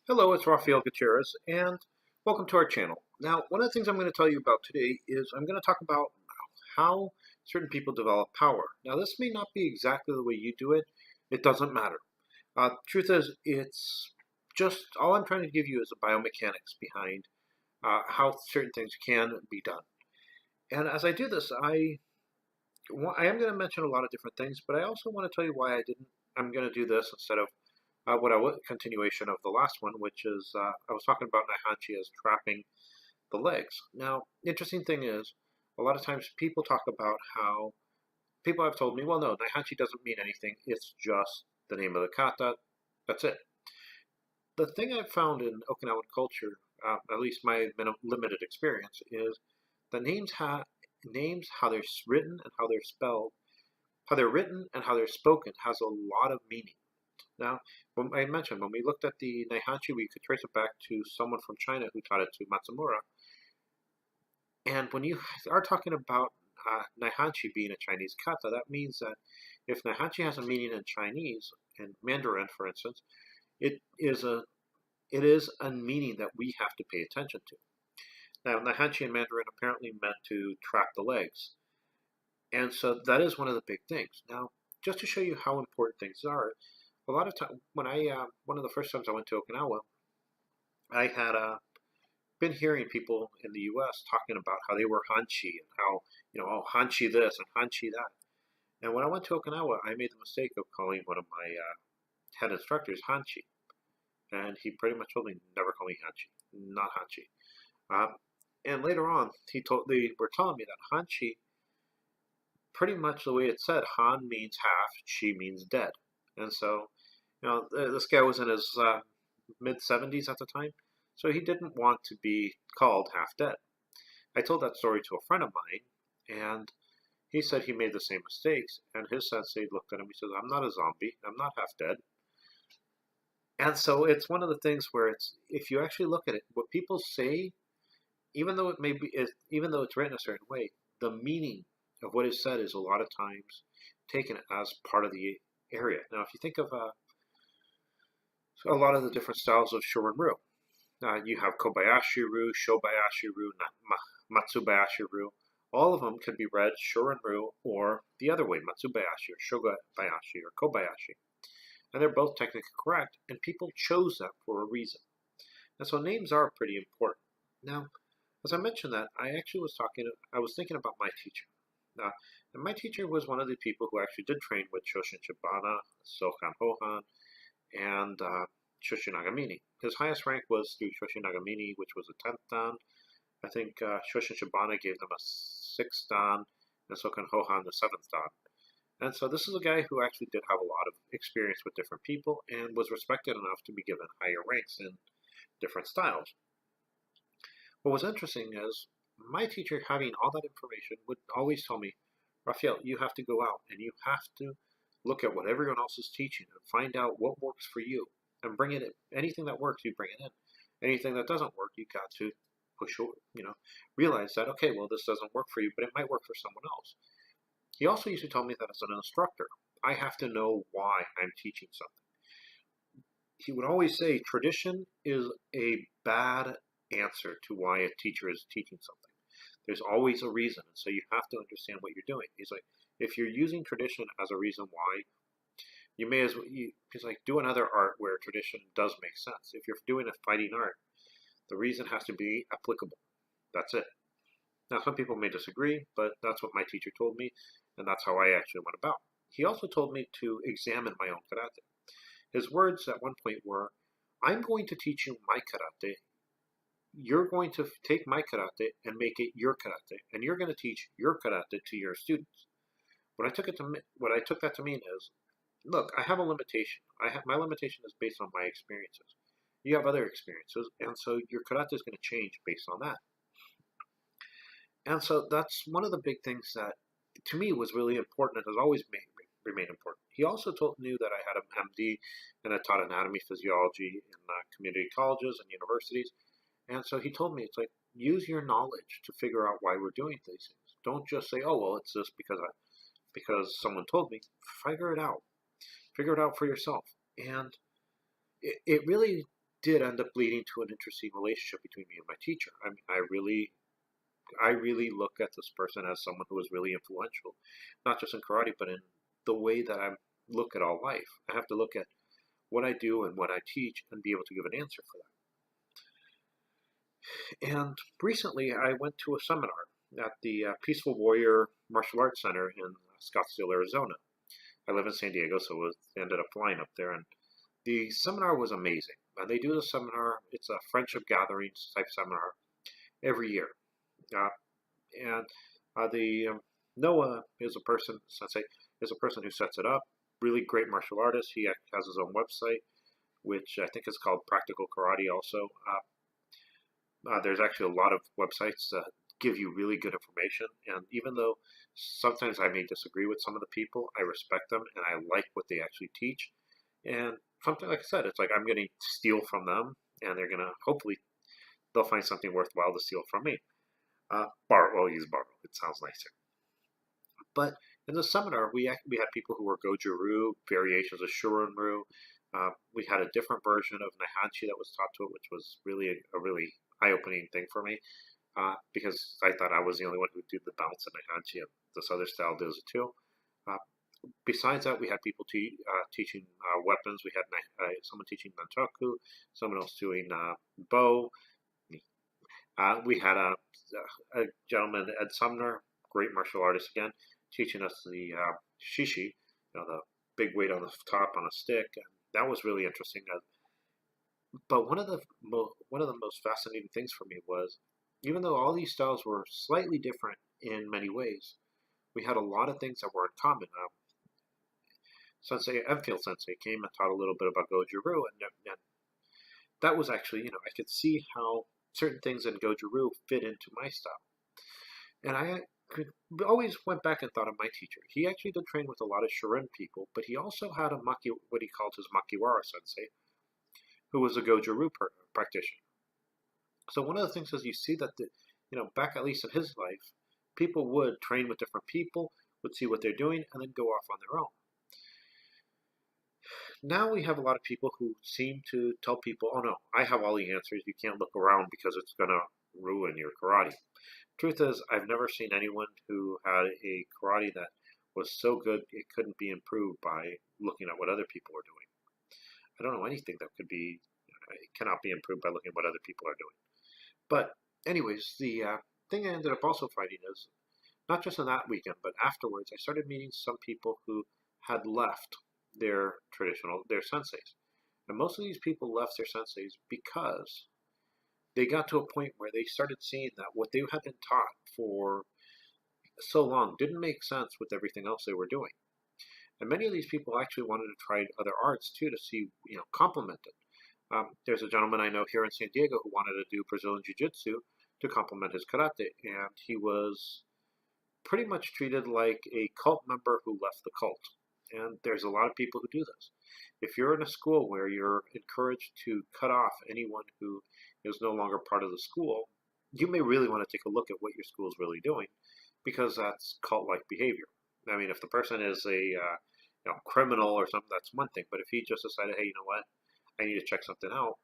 Hello, it's Rafael Gutierrez, and welcome to our channel. Now, one of the things I'm going to tell you about today is I'm going to talk about how certain people develop power. Now, this may not be exactly the way you do it. It doesn't matter. Truth is, it's just all I'm trying to give you is the biomechanics behind how certain things can be done. And as I do this, I am going to mention a lot of different things, but I also want to tell you why I didn't. I'm going to do this instead of what I was continuation of the last one, which is I was talking about Naihanchi as trapping the legs. Now, interesting thing is, a lot of times people talk about how people have told me, well, no, Naihanchi doesn't mean anything. It's just the name of the kata. That's it. The thing I've found in Okinawan culture, at least my limited experience, is the names how they're written and how they're spelled, how they're written and how they're spoken has a lot of meaning. Now, when I mentioned when we looked at the Naihanchi, we could trace it back to someone from China who taught it to Matsumura. And when you are talking about Naihanchi being a Chinese kata, that means that if Naihanchi has a meaning in Chinese, in Mandarin, for instance, it is a meaning that we have to pay attention to. Now, Naihanchi in Mandarin apparently meant to trap the legs, and so that is one of the big things. Now, just to show you how important things are, a lot of time when one of the first times I went to Okinawa, I had been hearing people in the U.S. talking about how they were Hanchi and how oh Hanchi this and Hanchi that. And when I went to Okinawa, I made the mistake of calling one of my head instructors Hanchi, and he pretty much told me never call me Hanchi, not Hanchi. And later on, they were telling me that Hanchi, pretty much the way it said, Han means half, Chi means dead, and so this guy was in his mid 70s at the time, so he didn't want to be called half dead. I told that story to a friend of mine, and he said he made the same mistakes. And his sensei looked at him. He says, "I'm not a zombie. I'm not half dead." And so it's one of the things where it's if you actually look at it, what people say, even though it's written a certain way, the meaning of what is said is a lot of times taken as part of the area. Now, if you think of a lot of the different styles of Shorin-ryu. You have Kobayashi-ryu, Shobayashi-ryu, Matsubayashi-ryu. All of them can be read Shorin-ryu or the other way, Matsubayashi or Shogabayashi or Kobayashi. And they're both technically correct, and people chose that for a reason. And so names are pretty important. Now, as I mentioned that, I was thinking about my teacher. And my teacher was one of the people who actually did train with Shoshin Shibana, Sokan Hohan, and Shoshin Nagamine. His highest rank was through Shoshin Nagamine, which was a 10th dan. I think Shoshin Shibana gave them a 6th dan, and Sokan Hohan the 7th dan. And so this is a guy who actually did have a lot of experience with different people and was respected enough to be given higher ranks in different styles. What was interesting is my teacher, having all that information, would always tell me, Rafael, you have to go out and you have to look at what everyone else is teaching and find out what works for you and bring it in. Anything that works, you bring it in. Anything that doesn't work, you got to realize that, okay, well, this doesn't work for you, but it might work for someone else. He also used to tell me that as an instructor, I have to know why I'm teaching something. He would always say tradition is a bad answer to why a teacher is teaching something. There's always a reason, and so you have to understand what you're doing. He's like, if you're using tradition as a reason why, you may as well. He's like, do another art where tradition does make sense. If you're doing a fighting art, the reason has to be applicable. That's it. Now, some people may disagree, but that's what my teacher told me, and that's how I actually went about. He also told me to examine my own karate. His words at one point were, I'm going to teach you my karate. You're going to take my karate and make it your karate, and you're going to teach your karate to your students. What I took that to mean is, look, I have a limitation. My limitation is based on my experiences. You have other experiences, and so your karate is going to change based on that. And so that's one of the big things that, to me, was really important and has always remained important. He also knew that I had an MD and I taught anatomy, physiology in community colleges and universities. And so he told me, it's like, use your knowledge to figure out why we're doing these things. Don't just say, oh, well, it's this because someone told me. Figure it out. Figure it out for yourself. And it really did end up leading to an interesting relationship between me and my teacher. I mean, I really look at this person as someone who was really influential, not just in karate, but in the way that I look at all life. I have to look at what I do and what I teach and be able to give an answer for that. And recently, I went to a seminar at the Peaceful Warrior Martial Arts Center in Scottsdale, Arizona. I live in San Diego, so I ended up flying up there, and the seminar was amazing. They do the seminar; it's a friendship gatherings type seminar every year. Uh, and the Noah is a person, sensei, is a person who sets it up. Really great martial artist. He has his own website, which I think is called Practical Karate also. There's actually a lot of websites that give you really good information. And even though sometimes I may disagree with some of the people, I respect them and I like what they actually teach. And something like I said, it's like I'm going to steal from them, and they're going to hopefully they'll find something worthwhile to steal from me. Borrow, I'll use borrow. It sounds nicer. But in the seminar, we had people who were Goju-Ryu, variations of Shorin-Ryu. We had a different version of Naihanchi that was taught to it, which was really a really eye-opening thing for me, because I thought I was the only one who did the bounce in Naihanchi, and this other style does it too. Uh, Besides that, we had people teaching weapons. We had someone teaching Nantoku, someone else doing bow. We had a gentleman, Ed Sumner, great martial artist again, teaching us the shishi, the big weight on the top on a stick, and that was really interesting. But one of the most fascinating things for me was, even though all these styles were slightly different in many ways, we had a lot of things that were in common. Sensei Enfield Sensei came and taught a little bit about Goju-Ryu, and that was actually, I could see how certain things in Goju-Ryu fit into my style. And I always went back and thought of my teacher. He actually did train with a lot of Shorin people, but he also had what he called his Makiwara Sensei, who was a Goju-Ryu practitioner. So one of the things is you see that, back at least in his life, people would train with different people, would see what they're doing, and then go off on their own. Now we have a lot of people who seem to tell people, oh no, I have all the answers, you can't look around because it's going to ruin your karate. Truth is, I've never seen anyone who had a karate that was so good it couldn't be improved by looking at what other people are doing. I don't know anything that cannot be improved by looking at what other people are doing. But anyways, the thing I ended up also finding is, not just in that weekend, but afterwards, I started meeting some people who had left their senseis. And most of these people left their senseis because they got to a point where they started seeing that what they had been taught for so long didn't make sense with everything else they were doing. And many of these people actually wanted to try other arts too to see, complement it. There's a gentleman I know here in San Diego who wanted to do Brazilian Jiu-Jitsu to complement his karate, and he was pretty much treated like a cult member who left the cult. And there's a lot of people who do this. If you're in a school where you're encouraged to cut off anyone who is no longer part of the school, you may really want to take a look at what your school is really doing, because that's cult-like behavior. I mean, if the person is a criminal or something, that's one thing. But if he just decided, hey, you know what, I need to check something out,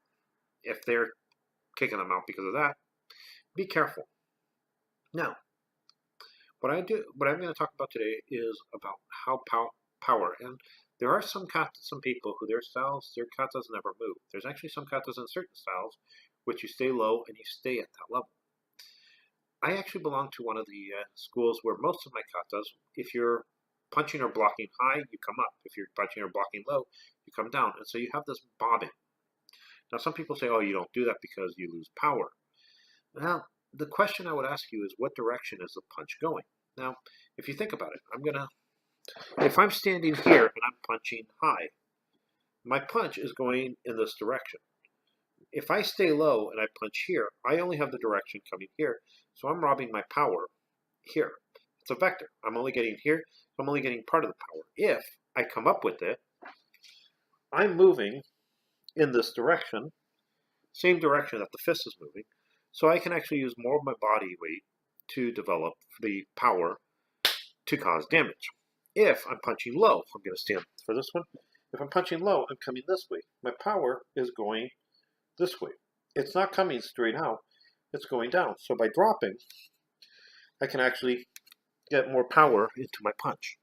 if they're kicking them out because of that, be careful. Now, what I'm going to talk about today is about how power. And there are some people who their katas never move. There's actually some katas in certain styles which you stay low and you stay at that level. I actually belong to one of the schools where most of my katas, if you're punching or blocking high, you come up. If you're punching or blocking low, you come down. And so you have this bobbing. Now, some people say, oh, you don't do that because you lose power. Now, the question I would ask you is, what direction is the punch going? Now, if you think about it, if I'm standing here and I'm punching high, my punch is going in this direction. If I stay low and I punch here, I only have the direction coming here, so I'm robbing my power here. It's a vector. I'm only getting here, so I'm only getting part of the power. If I come up with it, I'm moving in this direction, same direction that the fist is moving, so I can actually use more of my body weight to develop the power to cause damage. If I'm punching low, I'm going to stand for this one. If I'm punching low, I'm coming this way. My power is going this way. It's not coming straight out, it's going down. So by dropping, I can actually get more power into my punch.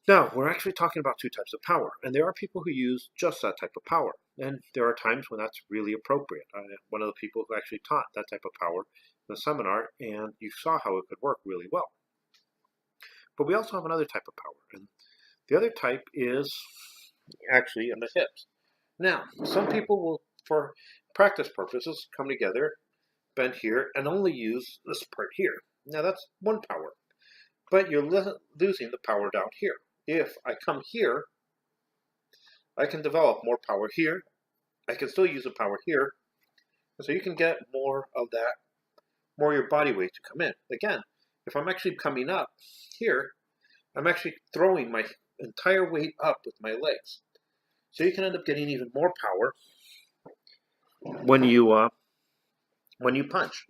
Now, we're actually talking about two types of power, and there are people who use just that type of power, and there are times when that's really appropriate. One of the people who actually taught that type of power in the seminar, and you saw how it could work really well. But we also have another type of power, and the other type is actually in the hips. Now, some people will, for practice purposes, come together, bend here, and only use this part here. Now, that's one power, but you're losing the power down here. If I come here, I can develop more power here. I can still use the power here. And so you can get more of that, more of your body weight to come in. Again, if I'm actually coming up here, I'm actually throwing my entire weight up with my legs. So you can end up getting even more power when you punch.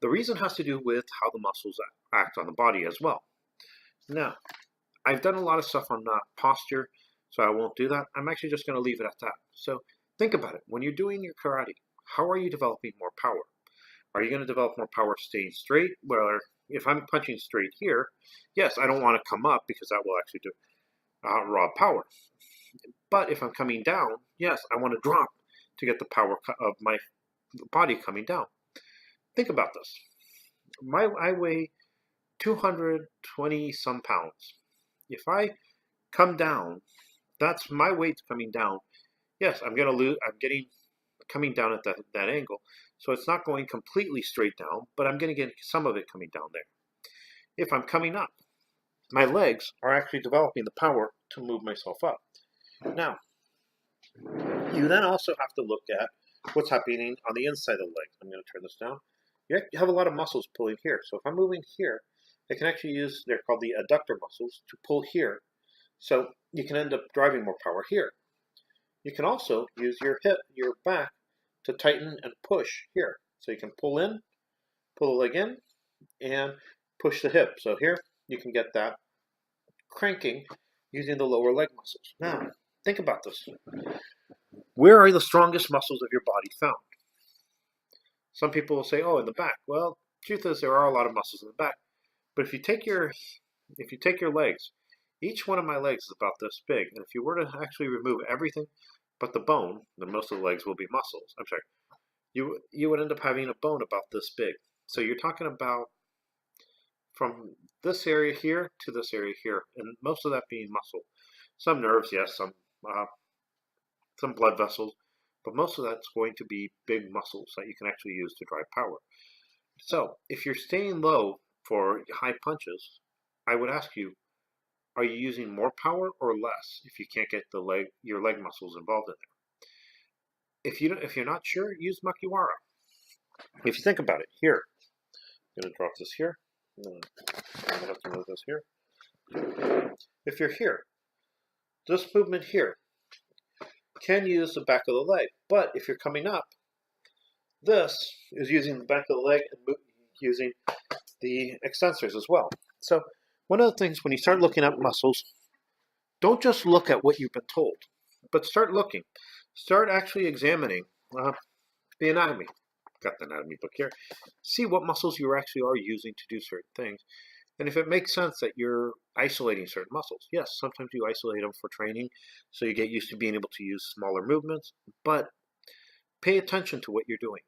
The reason has to do with how the muscles act on the body as well. Now, I've done a lot of stuff on posture, so I won't do that. I'm actually just going to leave it at that. So think about it. When you're doing your karate, how are you developing more power? Are you going to develop more power staying straight? Well, if I'm punching straight here, yes, I don't want to come up because that will actually do raw power. But if I'm coming down, yes, I want to drop to get the power of my body coming down. Think about this. I weigh 220 some pounds. If I come down, that's my weight's coming down. Yes, I'm coming down at that angle. So it's not going completely straight down, but I'm going to get some of it coming down there. If I'm coming up, my legs are actually developing the power to move myself up. Now, you then also have to look at what's happening on the inside of the leg. I'm going to turn this down. You have a lot of muscles pulling here. So if I'm moving here, I can actually use, they're called the adductor muscles, to pull here. So you can end up driving more power here. You can also use your back to tighten and push here. So you can pull in, pull the leg in, and push the hip. So here you can get that cranking using the lower leg muscles. Now, think about this. Where are the strongest muscles of your body found? Some people will say, oh, in the back. Well, truth is there are a lot of muscles in the back. But if you take your legs, each one of my legs is about this big. And if you were to actually remove everything but the bone, then most of the legs will be muscles. I'm sorry. You would end up having a bone about this big. So you're talking about from this area here to this area here, and most of that being muscle. Some nerves, yes, some blood vessels, but most of that's going to be big muscles that you can actually use to drive power. So if you're staying low for high punches, I would ask you, are you using more power or less if you can't get your leg muscles involved in there? If you're not sure, use Makiwara. If you think about it, here, I'm going to drop this here. I'm going to have to move this here. If you're here, this movement here can use the back of the leg, but if you're coming up, this is using the back of the leg and using the extensors as well. So one of the things when you start looking at muscles, don't just look at what you've been told, but start looking. Start actually examining the anatomy. Got the anatomy book here. See what muscles you actually are using to do certain things. And if it makes sense that you're isolating certain muscles, yes, sometimes you isolate them for training, so you get used to being able to use smaller movements, but pay attention to what you're doing.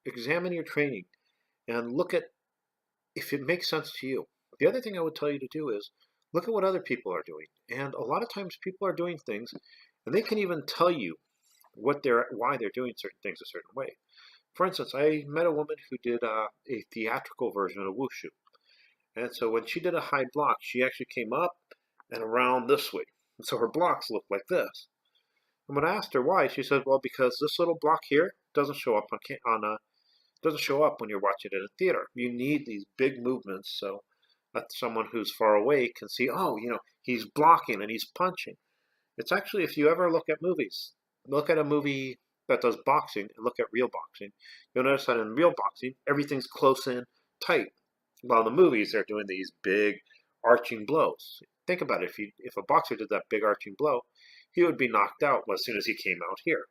Examine your training and look at if it makes sense to you. The other thing I would tell you to do is look at what other people are doing. And a lot of times people are doing things, and they can even tell you why they're doing certain things a certain way. For instance, I met a woman who did a theatrical version of Wushu. And so when she did a high block, she actually came up and around this way. And so her blocks looked like this. And when I asked her why, she said, well, because this little block here doesn't show up doesn't show up when you're watching it in a theater. You need these big movements so that someone who's far away can see, oh, he's blocking and he's punching. It's actually, if you ever look at movies, look at a movie that does boxing and look at real boxing, you'll notice that in real boxing, everything's close in, tight. While in the movies, they're doing these big arching blows. Think about it. If a boxer did that big arching blow, he would be knocked out as soon as he came out here.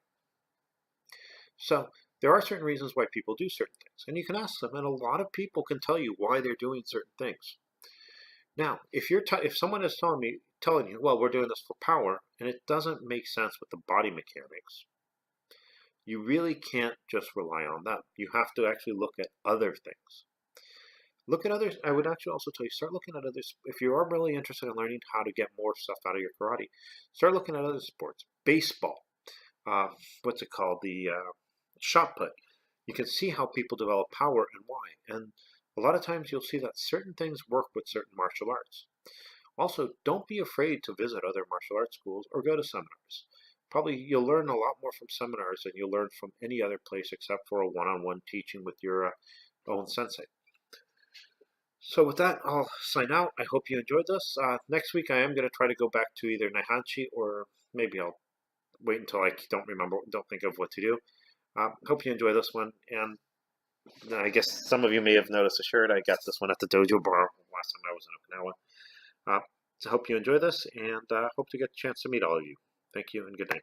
So there are certain reasons why people do certain things, and you can ask them, and a lot of people can tell you why they're doing certain things. Now, if someone is telling you, well, we're doing this for power, and it doesn't make sense with the body mechanics, you really can't just rely on them. You have to actually look at other things. Look at others. I would actually also tell you, start looking at others. If you are really interested in learning how to get more stuff out of your karate, start looking at other sports. Baseball, uh, what's it called? The shot put. You can see how people develop power and why. And a lot of times you'll see that certain things work with certain martial arts. Also, don't be afraid to visit other martial arts schools or go to seminars. Probably you'll learn a lot more from seminars than you'll learn from any other place except for a one-on-one teaching with your own sensei. So with that, I'll sign out. I hope you enjoyed this. Next week, I am going to try to go back to either Naihanchi or maybe I'll wait until I don't think of what to do. Hope you enjoy this one. And I guess some of you may have noticed a shirt. I got this one at the dojo bar last time I was in Okinawa. So hope you enjoy this and hope to get a chance to meet all of you. Thank you and good night.